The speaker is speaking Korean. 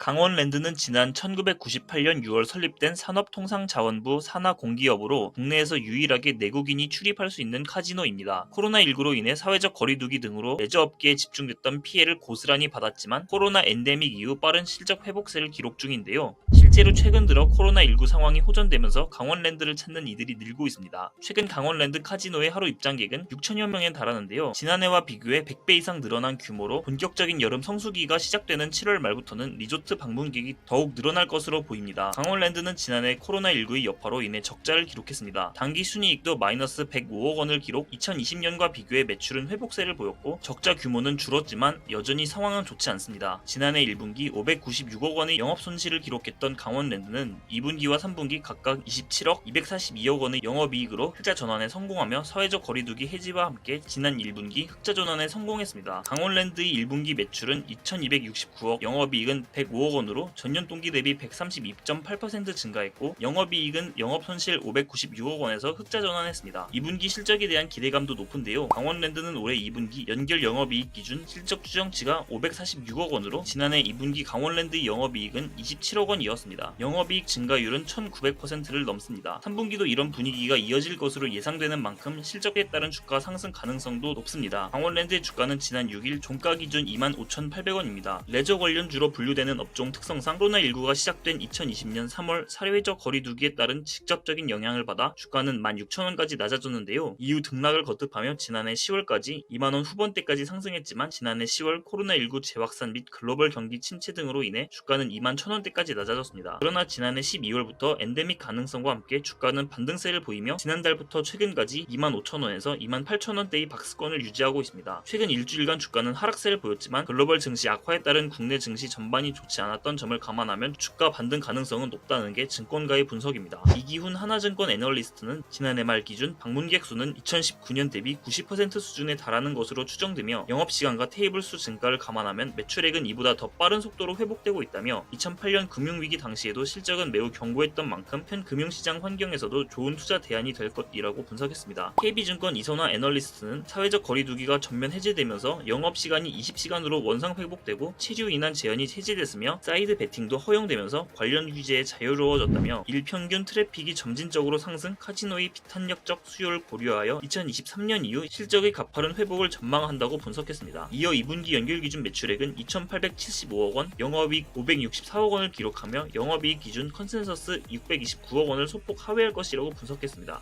강원랜드는 지난 1998년 6월 설립된 산업통상자원부 산하공기업으로 국내에서 유일하게 내국인이 출입할 수 있는 카지노입니다. 코로나19로 인해 사회적 거리두기 등으로 레저업계에 집중됐던 피해를 고스란히 받았지만 코로나 엔데믹 이후 빠른 실적 회복세를 기록 중인데요. 실제로 최근 들어 코로나19 상황이 호전되면서 강원랜드를 찾는 이들이 늘고 있습니다. 최근 강원랜드 카지노의 하루 입장객은 6천여 명에 달하는데요. 지난해와 비교해 100배 이상 늘어난 규모로 본격적인 여름 성수기가 시작되는 7월 말부터는 리조트 방문객이 더욱 늘어날 것으로 보입니다. 강원랜드는 지난해 코로나19의 여파로 인해 적자를 기록했습니다. 당기 순이익도 마이너스 105억 원을 기록, 2020년과 비교해 매출은 회복세를 보였고 적자 규모는 줄었지만 여전히 상황은 좋지 않습니다. 지난해 1분기 596억 원의 영업 손실을 기록했던 강원랜드는 2분기와 3분기 각각 27억, 242억 원의 영업이익으로 흑자 전환에 성공하며 사회적 거리두기 해지와 함께 지난 1분기 흑자 전환에 성공했습니다. 강원랜드의 1분기 매출은 2269억, 영업이익은 105억 원으로 전년 동기 대비 132.8% 증가했고 영업이익은 영업손실 596억 원에서 흑자 전환했습니다. 2분기 실적에 대한 기대감도 높은데요. 강원랜드는 올해 2분기 연결 영업이익 기준 실적 추정치가 546억 원으로 지난해 2분기 강원랜드의 영업이익은 27억 원이었습니다. 영업이익 증가율은 1900%를 넘습니다. 3분기도 이런 분위기가 이어질 것으로 예상되는 만큼 실적에 따른 주가 상승 가능성도 높습니다. 강원랜드의 주가는 지난 6일 종가 기준 25,800원입니다. 레저 관련주로 분류되는 업종 특성상 코로나19가 시작된 2020년 3월 사회적 거리두기에 따른 직접적인 영향을 받아 주가는 16,000원까지 낮아졌는데요. 이후 등락을 거듭하며 지난해 10월까지 2만원 후반대까지 상승했지만 지난해 10월 코로나19 재확산 및 글로벌 경기 침체 등으로 인해 주가는 21,000원대까지 낮아졌습니다. 그러나 지난해 12월부터 엔데믹 가능성과 함께 주가는 반등세를 보이며 지난달부터 최근까지 25,000원에서 28,000원대의 박스권을 유지하고 있습니다. 최근 일주일간 주가는 하락세를 보였지만 글로벌 증시 악화에 따른 국내 증시 전반이 좋지 않았던 점을 감안하면 주가 반등 가능성은 높다는 게 증권가의 분석입니다. 이기훈 하나증권 애널리스트는 지난해 말 기준 방문객 수는 2019년 대비 90% 수준에 달하는 것으로 추정되며 영업시간과 테이블 수 증가를 감안하면 매출액은 이보다 더 빠른 속도로 회복되고 있다며 2008년 금융위기 당시에도 실적은 매우 견고했던 만큼 현 금융시장 환경에서도 좋은 투자 대안이 될 것이라고 분석했습니다. KB증권 이선화 애널리스트는 사회적 거리두기가 전면 해제되면서 영업시간이 20시간으로 원상 회복되고 체류 인한 제한이 해제됐으며 사이드 베팅도 허용되면서 관련 규제에 자유로워졌다며 일평균 트래픽이 점진적으로 상승, 카지노의 비탄력적 수요를 고려하여 2023년 이후 실적의 가파른 회복을 전망한다고 분석했습니다. 이어 2분기 연결 기준 매출액은 2,875억 원, 영업이익 564억 원을 기록하며 영업이익 기준 컨센서스 629억 원을 소폭 하회할 것이라고 분석했습니다.